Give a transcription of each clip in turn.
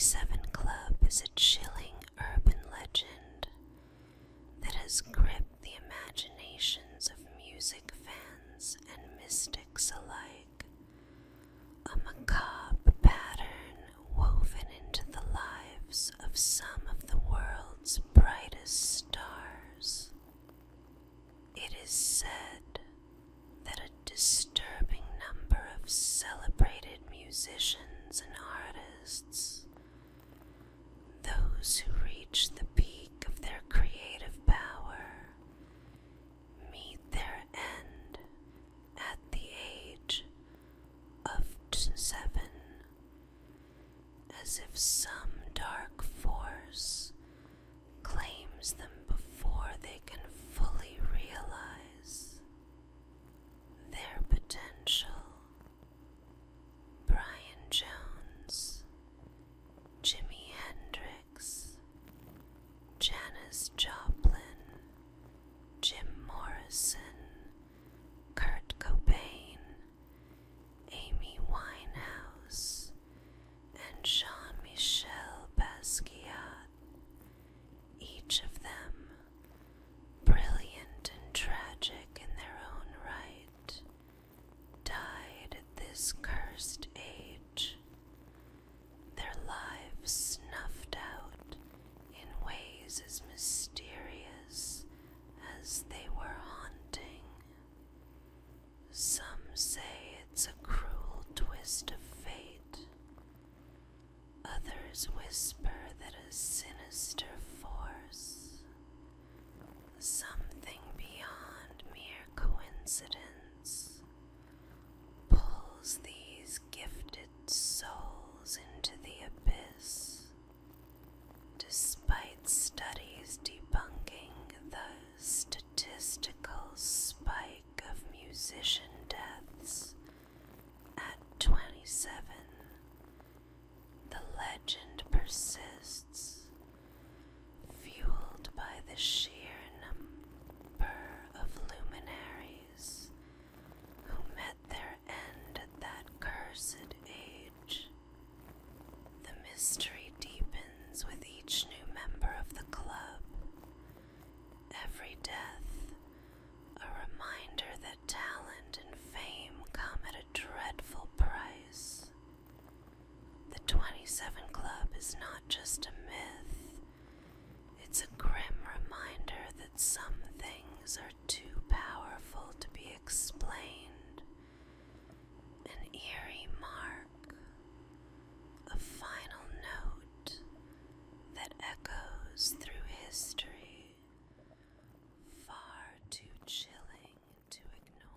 27 Club is a chilling urban legend that has gripped the imaginations of music fans and mystics alike. A macabre pattern woven into the lives of some of the world's brightest stars. It is said that a disturbing number of celebrated musicians and artists, those who reach the peak of their creative power, meet their end at the age of 7, as if some dark force claims them before they can fully realize their potential. Brian Jones, Jimi Hendrix, Janis Joplin, Jim Morrison, Kurt Cobain, Amy Winehouse, and Jean-Michel Basquiat, each of them brilliant and tragic in their own right, died at this cursed age, their lives snuffed out in ways as mysterious as they were haunting. Some say it's a cruel twist of fate. Others whisper that a sinister force, something beyond mere coincidence, pulls these gifted souls into the abyss. Despite studies debunking the statistical spike of musician deaths at 27, the legend persists, fueled by the sheer number of luminaries who met their end at that cursed age. The mystery deepens with each new member of the club. Every death, a reminder that talent and fame come at a dreadful price. The 27 Club is not just a myth, it's a grim reminder that some things are too powerful to be explained. An eerie mark, a final note that echoes through history, far too chilling to ignore.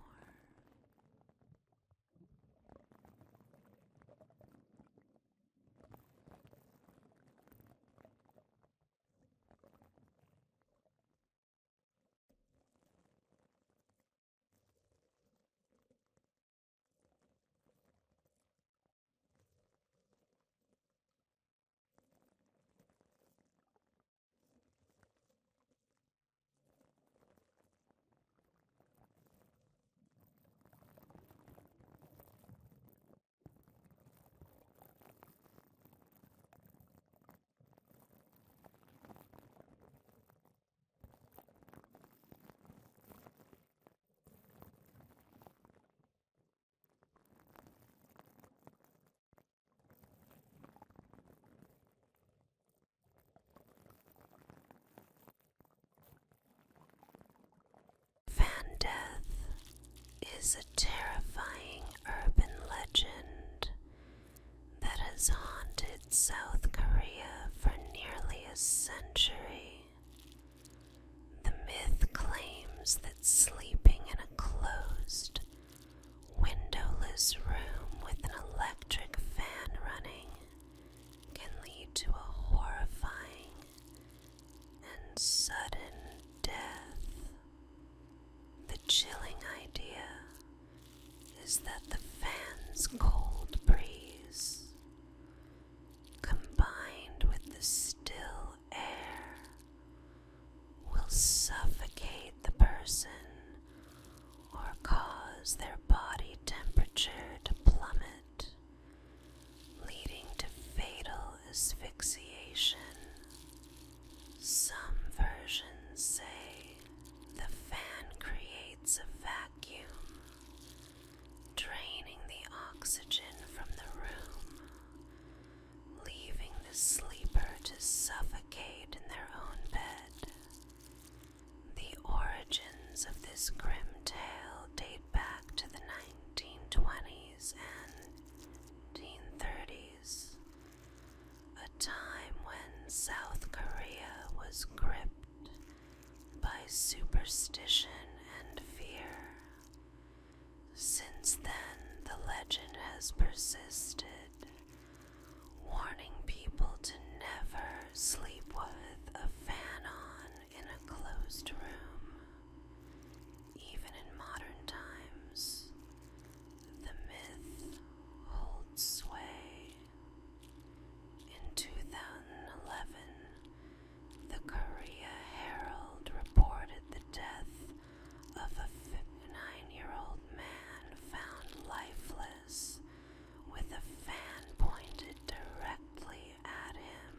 Fan death is a terrifying urban legend that has haunted South Korea for nearly a century. The myth claims that sleeping in a closed, windowless room with an electric fan running can lead to a horrifying and sudden death. The chilling idea is that the fan's cold breeze, combined with the still air, will suffocate the person or cause their body temperature to plummet, leading to fatal asphyxia. was gripped by superstition and fear. Since then, the legend has persisted, warning people to never sleep with a fan on in a closed room. Even in modern times, the myth holds sway. In 2011, the Korea Herald reported the death of a 59-year-old man found lifeless with a fan pointed directly at him,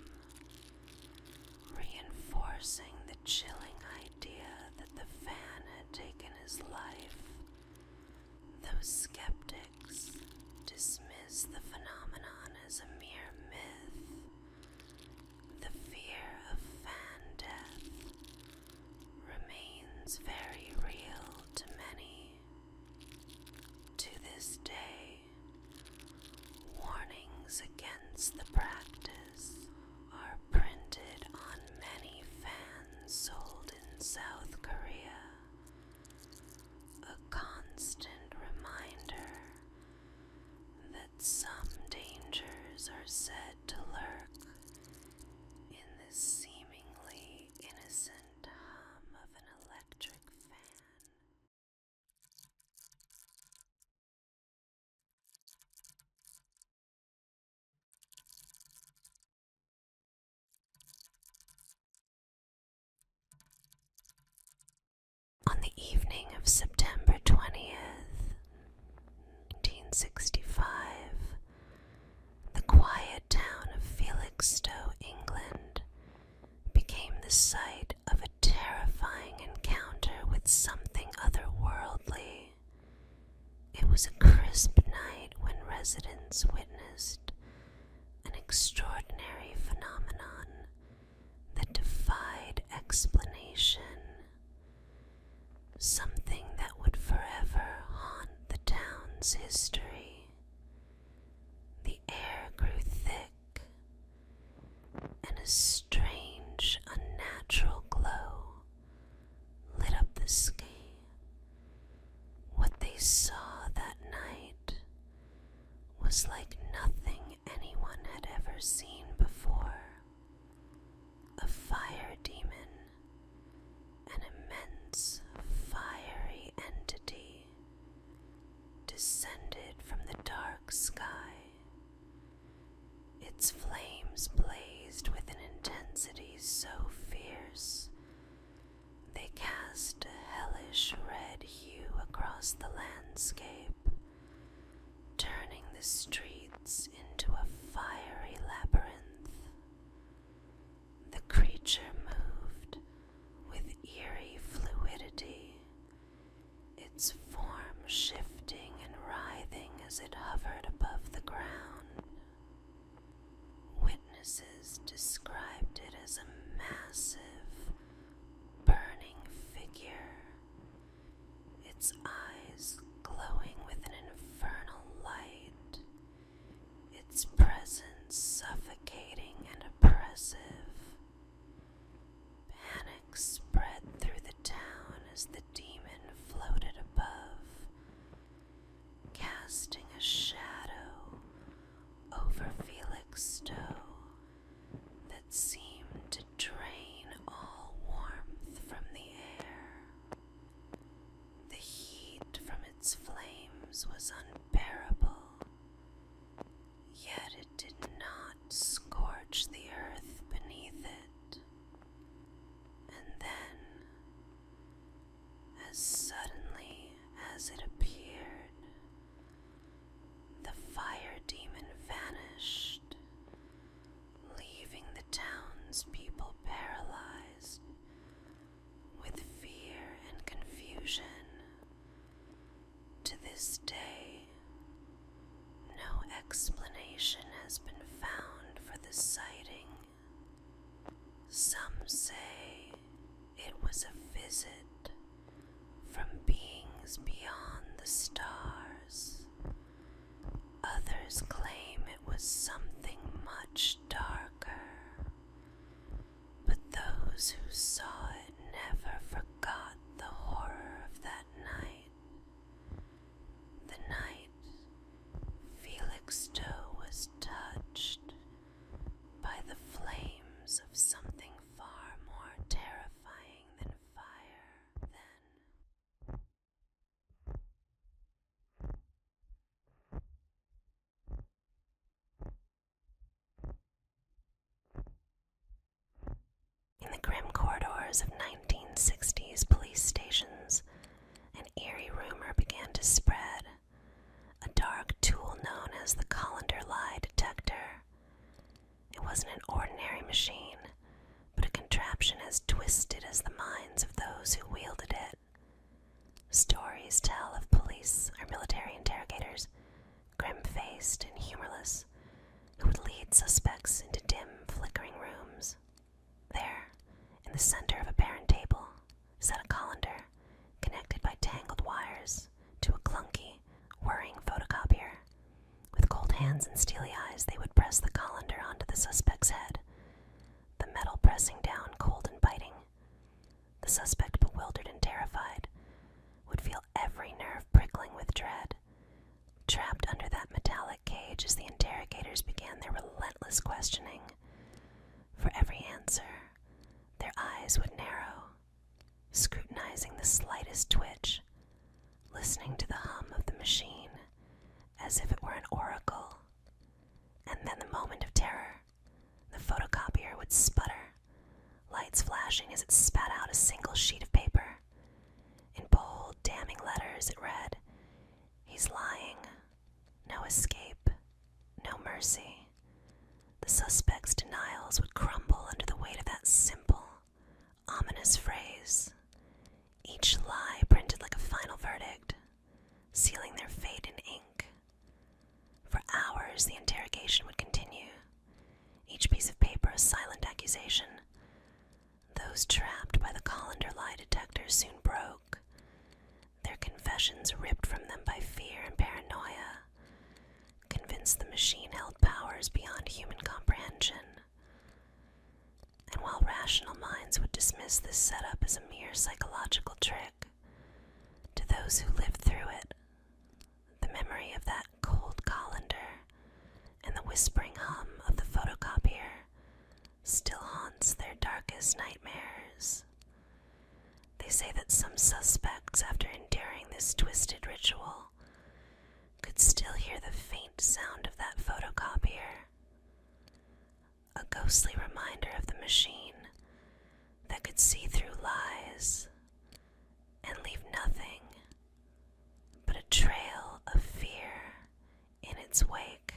reinforcing the chilling idea that the fan had taken his life. Though skeptics dismiss the phenomenon as a mere myth, the fear of fan death remains very real to many. To this day, warnings against the practice are printed on many fans sold in South Korea, a constant reminder that some dangers are said to lurk in the seemingly innocent hum of an electric fan. On the evening of September 20th, 1965, the quiet town of Felixstowe, England, became the site of a terrifying encounter with something otherworldly. It was a crisp night when residents witnessed an extraordinary phenomenon that defied explanation. Something that would forever haunt the town's history. The air grew thick, and a strange, unnatural glow lit up the sky. What they saw that night was like nothing anyone had ever seen before. A fire demon, an immense fiery entity, descended from the dark sky. Its flames blazed with an intensity so fierce they cast a hellish red hue across the landscape, turning the streets into a fiery labyrinth. The creature moved with eerie fluidity, its form shifting and writhing as it hovered above the ground. Witnesses described it as a massive, burning figure, its eyes glowing with an infernal light, its presence suffocating and oppressive. Panic spread through the town as the demon floated above, casting a shadow over Felixstowe that seemed to drain all warmth from the air. The heat from its flames was unbearable, yet it did not scorch the earth beneath it. And then, as suddenly as it appeared, the fire demon vanished, leaving the townspeople paralyzed with fear and confusion. To this day, no explanation has been found for the sighting. Some say it was a visit from beings beyond the stars. Others claim it was something much darker. But those machine, but a contraption as twisted as the minds of those who wielded it. Stories tell of police or military interrogators, grim-faced and humorless, who would lead suspects into dim, flickering rooms. There, in the center of a barren table, sat a colander, connected by tangled wires to a clunky, whirring photocopier. With cold hands and steely eyes, they would press the colander onto the suspect's head, the metal pressing down cold and biting. The suspect, bewildered and terrified, would feel every nerve prickling with dread, trapped under that metallic cage as the interrogators began their relentless questioning. For every answer, their eyes would narrow, scrutinizing the slightest twitch, listening to the hum of the machine as if it were an oracle. And then the moment of terror, the photocopier would sputter, lights flashing as it spat out a single sheet of paper. In bold, damning letters it read, "He's lying. No escape. No mercy." The suspect's denials would crumble under the weight of that simple, ominous phrase, each lie printed like a final verdict, sealing their fate in ink. For hours the interrogation would continue, each piece of paper a silent accusation. Those trapped by the colander lie detector soon broke, their confessions ripped from them by fear and paranoia, convinced the machine held powers beyond human comprehension. And while rational minds would dismiss this setup as a mere psychological trick, to those who lived through it, the memory of that cold colander and the whispering hum of the photocopier still haunts their darkest nightmares. They say that some suspects, after enduring this twisted ritual, could still hear the faint sound of that photocopier, a ghostly reminder of the machine that could see through lies and leave nothing but a trail of fear in its wake.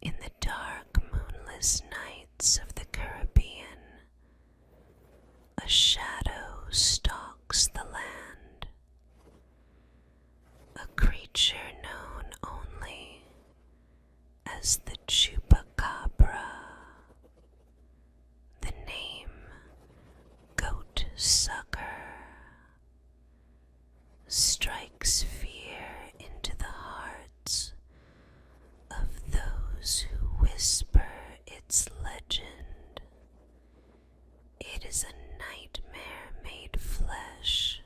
In the dark, moonless nights of the Caribbean, a shadow stalks the land, a creature known only as the chupacabra. The name goat sucker strikes fear into the hearts of those who whisper its legend. It is a nightmare made flesh,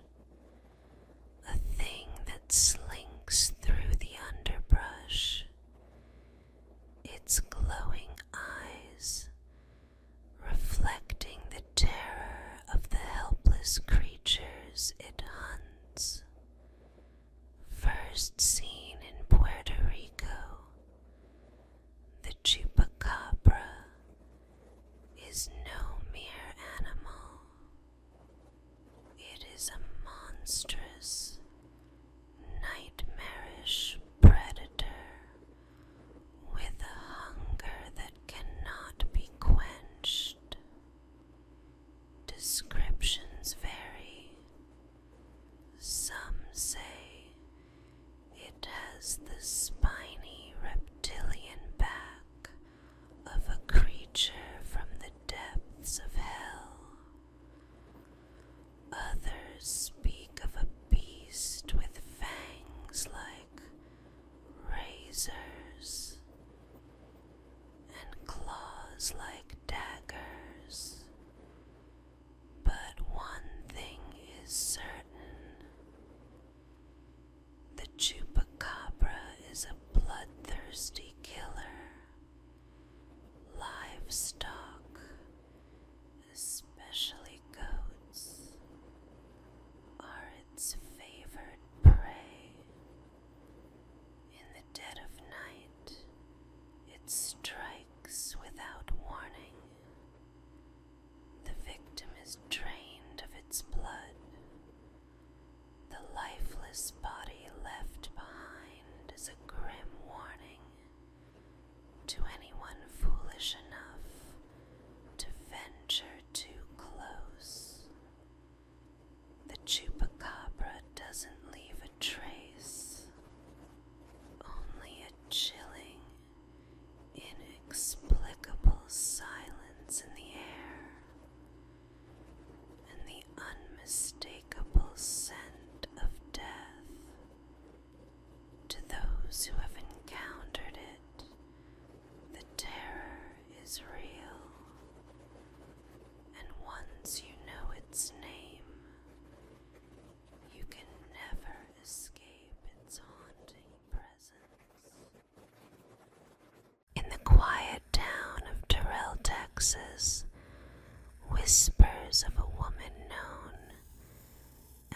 a thing that slinks through the underbrush, its glowing eyes reflecting the terror of the helpless creatures it hunts. First seen in Puerto Rico, the chupacabra is no mere animal. It is a monstrous, nightmarish predator with a hunger that cannot be quenched. Descriptions vary. Some say it has the spiny reptilian back of a creature from the depths of hell. Others speak of a beast with fangs like razors and claws like daggers. But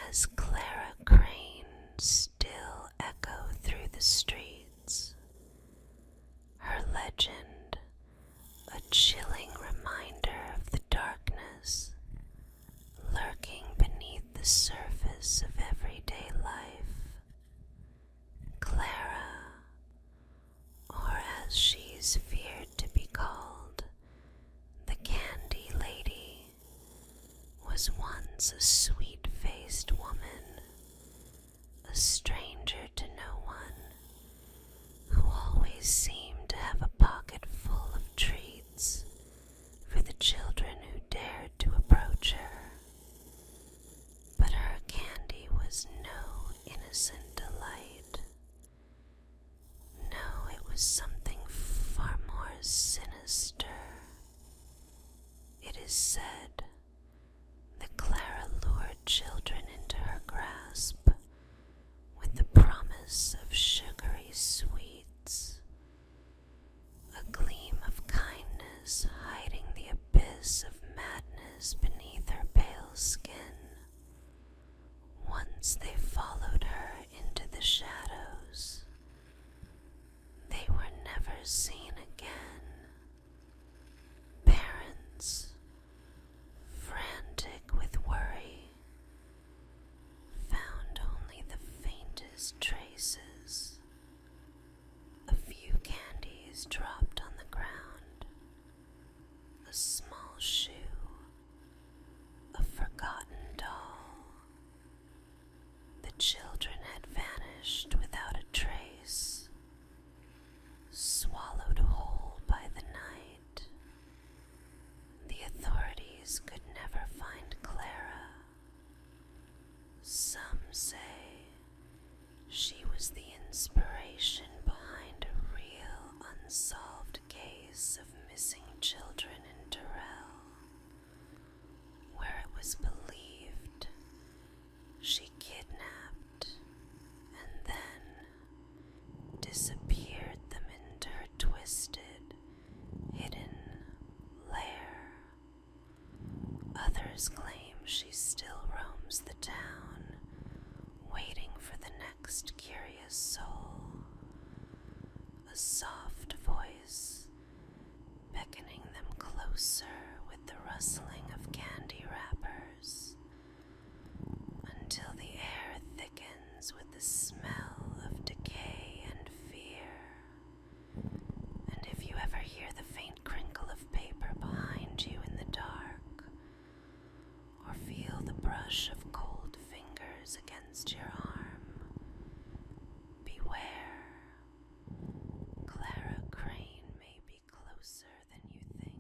as Clara Crane still echo through the streets. Her legend, a chilling reminder of the darkness lurking beneath the surface of everyday life. Clara, or as she's feared to be called, the Candy Lady, was once a sweet-faced woman, a stranger to no one, who always seemed to have a pocket full of treats for the children who dared to approach her. But her candy was no innocent delight. No, it was something far more sinister. It is said that Clara lured children into her grasp with the promise of sugary sweets, a gleam of kindness hiding the abyss of madness beneath her pale skin. Once they followed her into the shadows, they were never seen again. Parents, frantic with worry, found only the faintest traces. A few candies dropped on the ground, a small shoe, a forgotten doll. The children had vanished without a trace, swallowed whole by the night. The authorities could never find Clara. Some say she was the inspiration behind a real unsolved case of missing children in Durrell, where it was believed she kidnapped and then disappeared them into her twisted, hidden lair. Others claim she still roams the town, waiting for the next curious soul, a soft voice beckoning them closer with the rustling of candy wrappers, until the air thickens with the smell of decay and fear. And if you ever hear the faint crinkle of paper behind you in the dark, or feel the brush of cold fingers against your arm, beware. Clara Crane may be closer than you think.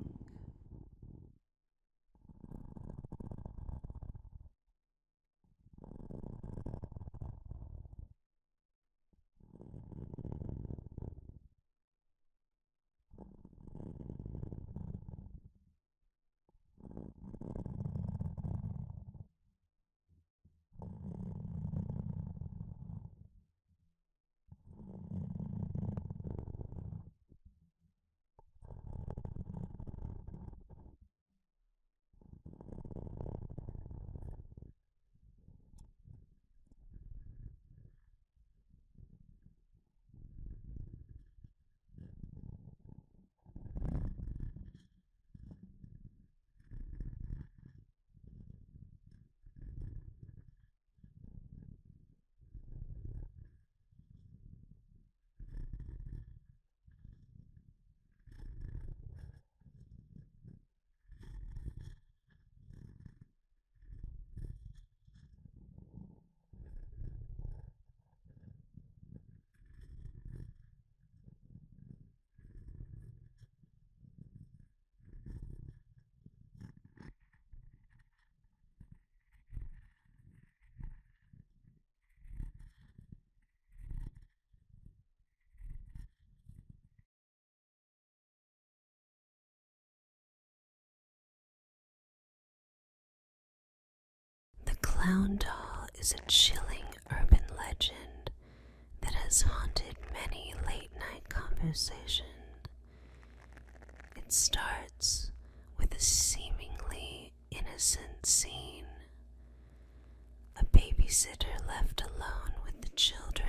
The clown doll is a chilling urban legend that has haunted many late-night conversations. It starts with a seemingly innocent scene. A baby babysitter left alone with the children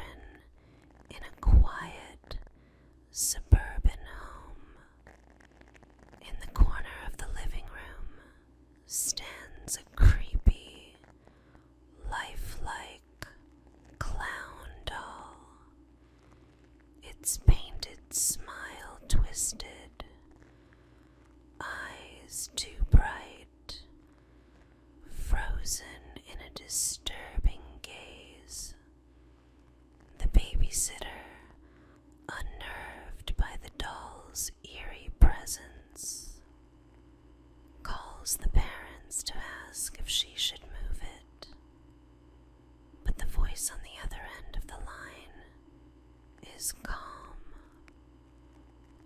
in a quiet, suburban home. In the corner of the living room stands a creepy, lifelike clown doll, its painted smile twisted, eyes too bright, frozen in a disturbing gaze. The babysitter, unnerved by the doll's eerie presence, calls the parents to ask if she should move it. But the voice on the other end of the line is calm,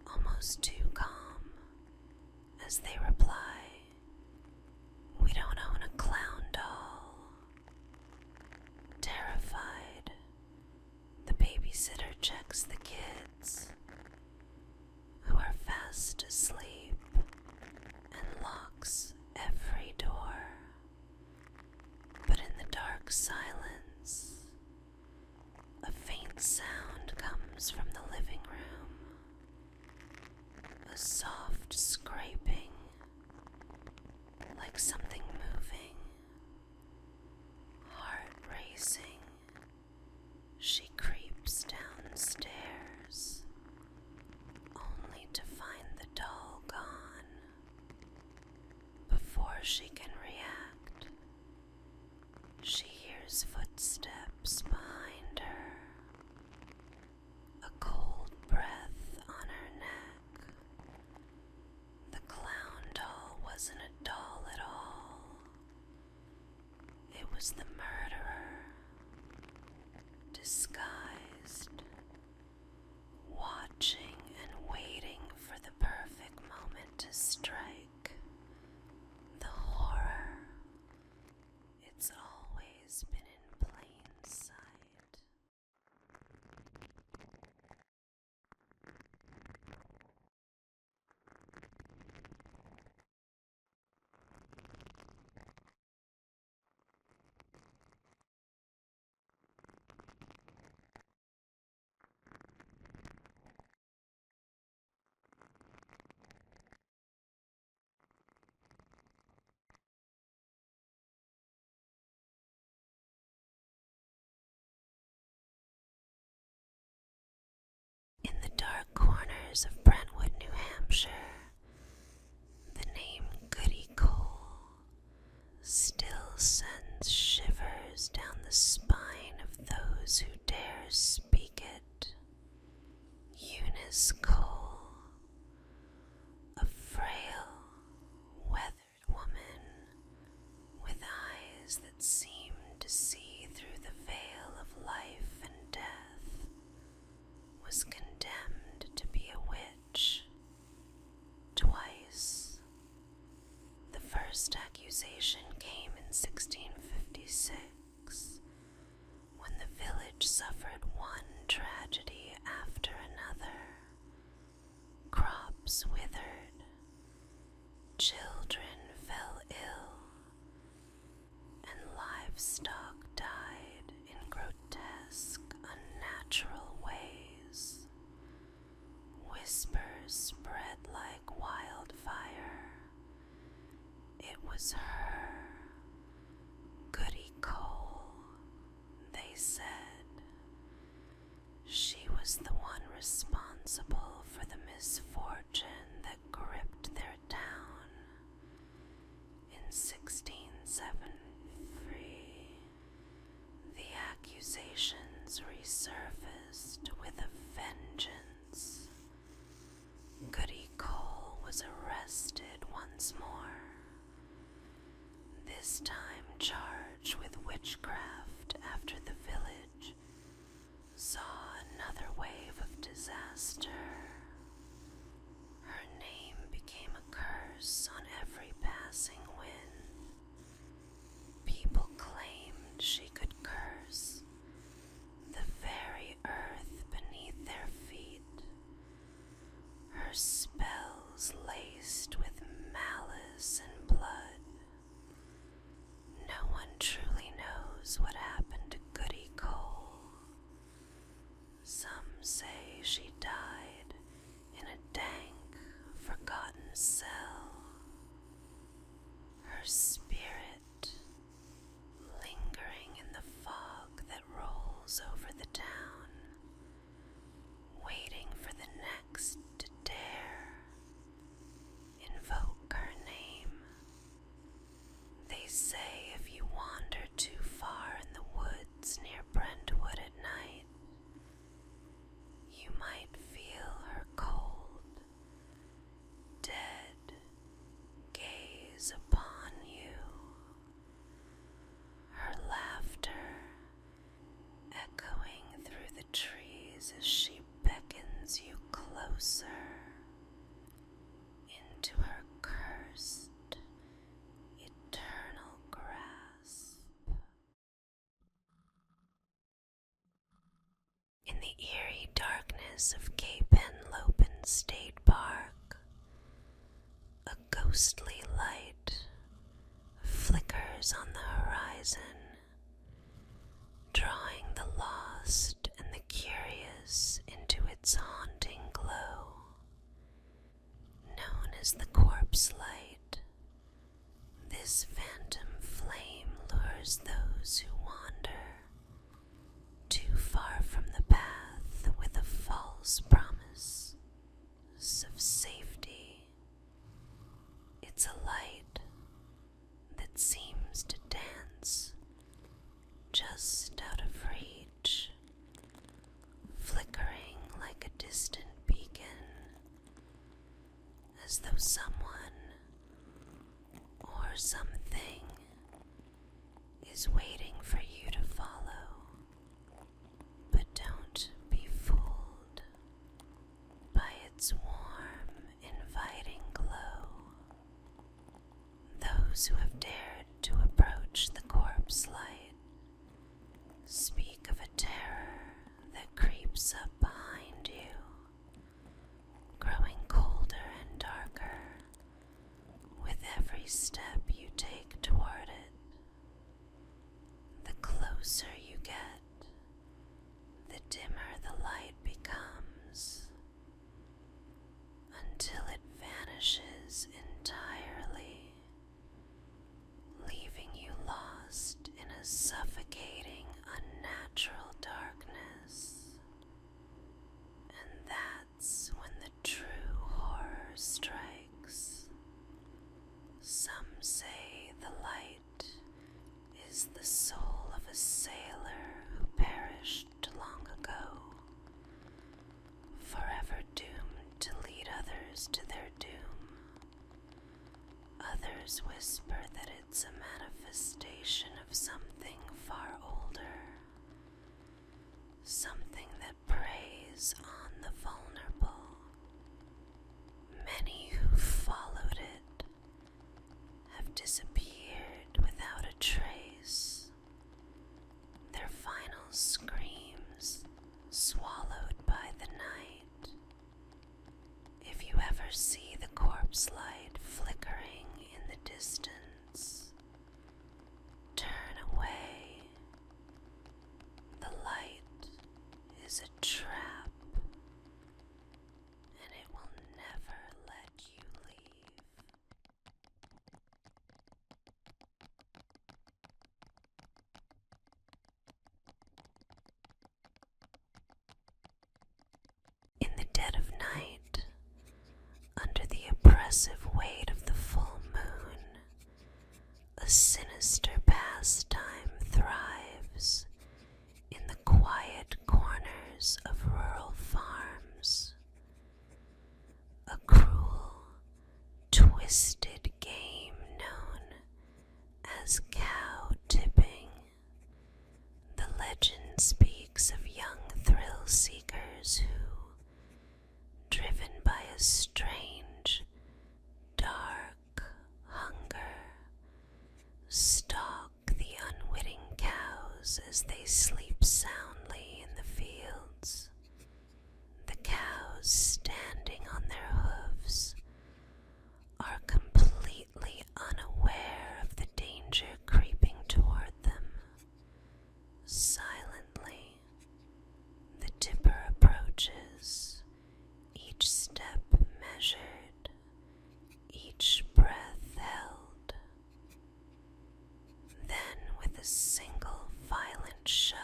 almost too calm, as they reply, "We don't own a clown doll." Terrified, the babysitter checks the kids, who are fast asleep, and locks every door. But in the dark silence, a faint sound comes from the living room, a soft scraping, like something moving. Heart racing, she creeps downstairs, only to find the doll gone. Before she can react, she hears footsteps behind her, a cold breath on her neck. The clown doll wasn't a doll at all. It was the murderer, disguised, watching and waiting for the perfect moment to strike. The horror. It's always been in plain sight. In the dark corners of Brentwood, New Hampshire, the name Goody Cole still sends shivers down the spine of those who dare speak it. Eunice Cole, a frail, weathered woman with eyes that seemed to see through the veil of life and death, was condemned to be a witch twice. The first accusation came in 1656, when the village suffered one tragedy after another. Crops withered, children fell ill, and livestock died in grotesque, unnatural ways. Whispers spread like wildfire. It was her, Goody Cole, they said. She was the one responsible for the misfortune that gripped their town. In 1673, the accusations resurfaced with a vengeance. Goody Cole was arrested once more, this time charged with witchcraft after the village saw another wave of disaster. Her name became a curse on every passing wind. People claimed she could curse the very earth beneath their feet. Her spells laced with malice and blood. No one truly knows what happened the eerie darkness of Cape Henlopen State Park, a ghostly light flickers on the horizon, drawing the lost and the curious into its haunting glow. Known as the corpse light, this phantom flame lures those who wander too far from the path with a false promise of safety. It's a light that seems to dance just out of reach, flickering like a distant beacon, as though someone or something is waiting for you to follow. But don't be fooled by its warm, inviting glow. Those who have dared to approach the corpse light speak of a terror that creeps up behind you, growing colder and darker with every step you take toward it. The closer you get, the dimmer the light becomes, until it vanishes entirely, leaving you lost in a suffocating, unnatural darkness. And that's when the true horror strikes. Some say the light is the soul of a sailor who perished long ago, forever doomed to lead others to their doom. Others whisper that it's a manifestation of something far older, something that preys on the vulnerable. Many who followed it have disappeared without a trace, their final screams swallowed by the night. If you ever see the corpse light flickering in the distance, turn away. The light is a trap, and it will never let you leave. In the dead of night, under the oppressive weight of the full moon, a sinister pastime thrives in the quiet corners of rural farms. A cruel, twisted game known as cow tipping. The legend speaks of young thrill seekers who, driven by a strange, dark hunger, stalk the unwitting cows as they sleep soundly in the fields. The cows, standing on their hooves, are completely unaware of the danger creeping toward them. Silently, the tipper approaches, each step measured, each breath held. Then, with a single violent shove,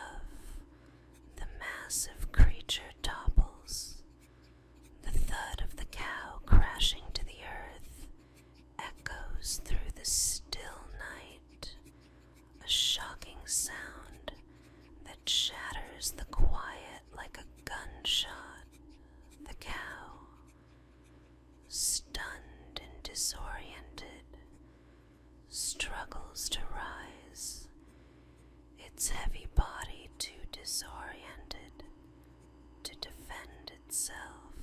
the massive creature topples. The thud of the cow crashing to the earth echoes through the still night, a shocking sound that shatters the quiet like a gunshot. The cow, stunned and disoriented, struggles to rise, its heavy body too disoriented to defend itself.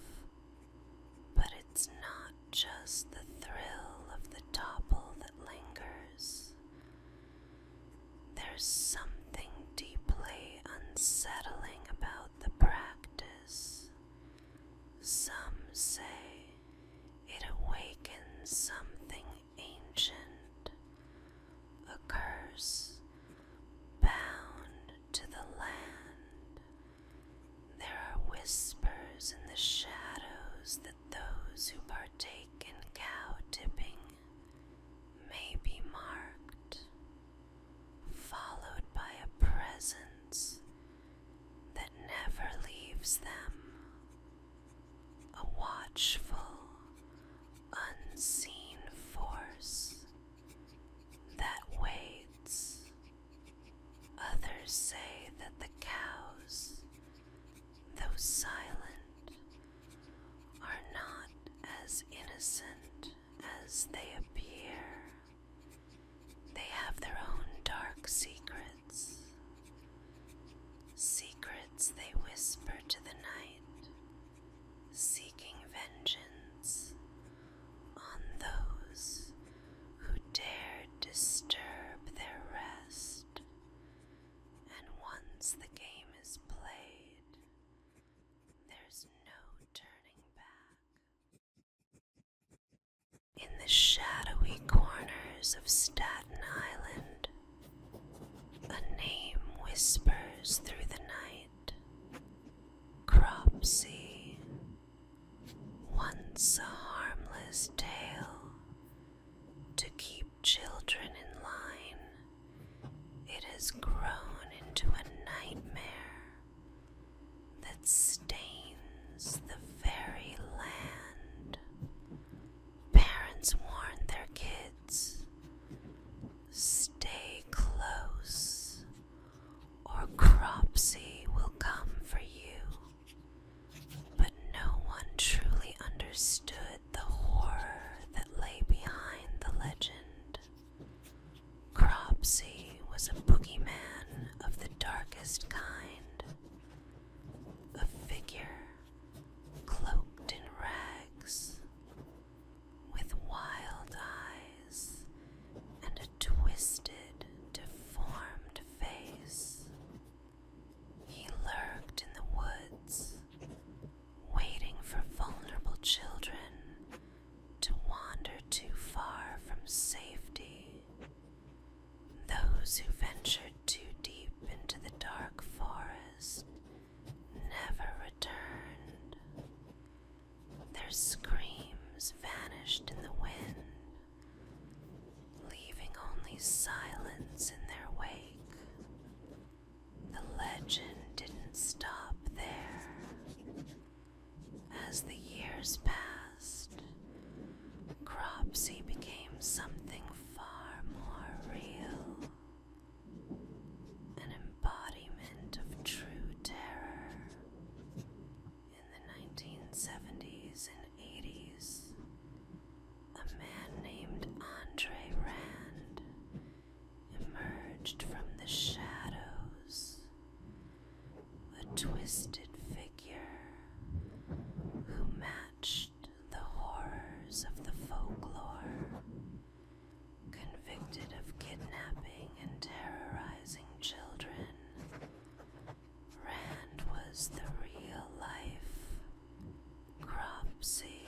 But it's not just the thrill of the topple that lingers. There's something deeply unsettling about the practice. say it awakens something ancient, a curse bound to the land. There are whispers in the shadows that those who partake in cow tipping may be marked, followed by a presence that never leaves them, a watchful, unseen force that waits. Others say that the cows, though silent, are not as innocent as they appear. They have their own dark secrets, secrets they whisper to the night, seeking vengeance on those who dared disturb their rest. And once the game is played, there's no turning back. In the shadowy corners of Staten Island, a name whispers through the night. Cropsey, once a harmless tale to keep children in line, it has grown into a nightmare that stains the very land. Parents warn their kids, stay close, or Cropsey will come for you. But no one truly understood the horror that lay behind the legend. Cropsey was a boogeyman of the darkest kind, a figure cloaked in rags, with wild eyes and a twisted, deformed face. He lurked in the woods, waiting for vulnerable children to wander too far from safety. Those who ventured too deep into the dark forest never returned. Their screams vanished in the wind, leaving only silence in their wake. The legend didn't stop there. As the years passed, Cropsey became something far more real, an embodiment of true terror. In the 1970s and 80s, a man named Andre Rand emerged from the shadows, a twisted figure who matched the horrors of the folklore. Convicted of kidnapping and terrorizing children, Rand was the real-life Cropsey.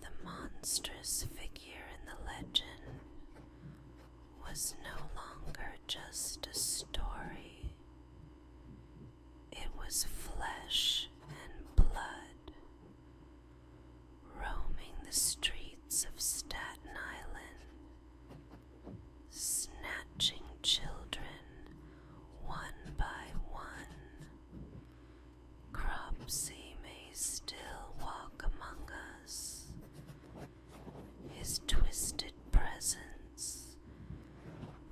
The monstrous figure in the legend was no longer just a story. It was flesh and blood, roaming the streets of Staten Island, snatching children one by one. Cropsey may still walk among us, his twisted presence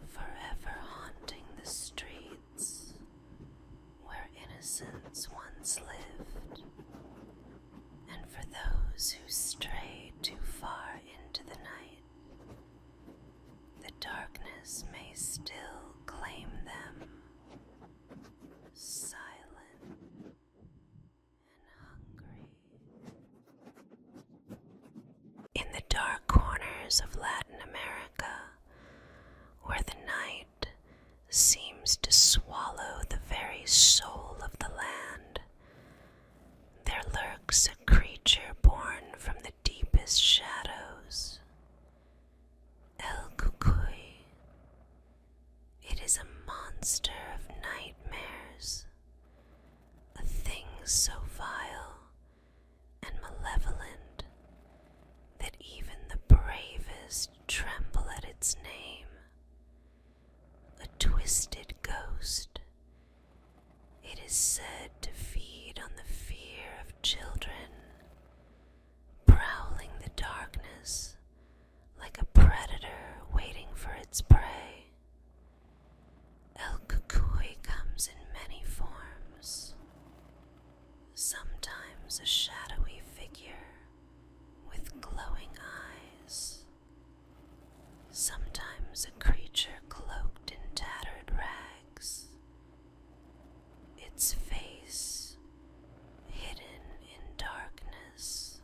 forever haunting the streets where innocence once lived. And for those who strayed too far into the night, the darkness may still claim them, silent and hungry. In the dark corners of Latin America, where the night seems to swallow the very soul of the land, there lurks a monster of nightmares, a thing so vile and malevolent that even the bravest tremble at its name, a twisted ghost. It is said to feed on the fear of children, prowling the darkness like a predator waiting for its prey. El Cucuy comes in many forms, sometimes a shadowy figure with glowing eyes, sometimes a creature cloaked in tattered rags, its face hidden in darkness,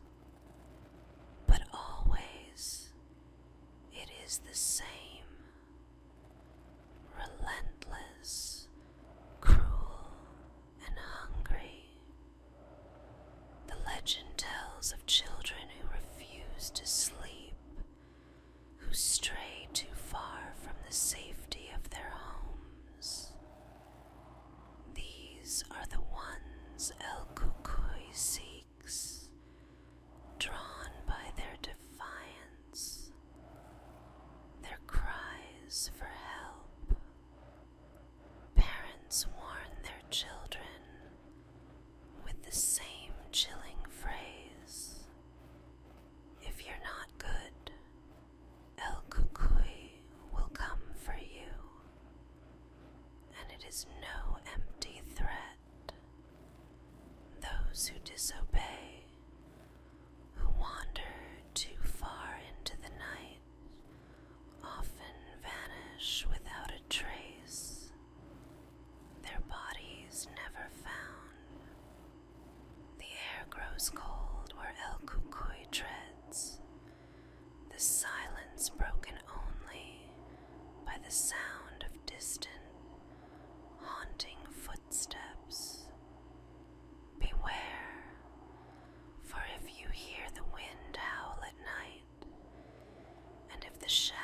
but always it is the same, relentless, cruel, and hungry. The legend tells of children who refuse to sleep, who stray too far from the safety of their homes. These are the ones El Cucuy seeks, drawn by their defiance, their cries for help. Parents warn their children with the same chilling phrase: if you're not good, El Cucuy will come for you. And it is no empty threat. Those who disobey, who wander too far into the night, often vanish without a trace, their bodies never found. The air grows cold where El Cucuy treads, the silence broken only by the sound of distant, haunting footsteps. Beware, for if you hear the wind howl at night, and if the shadow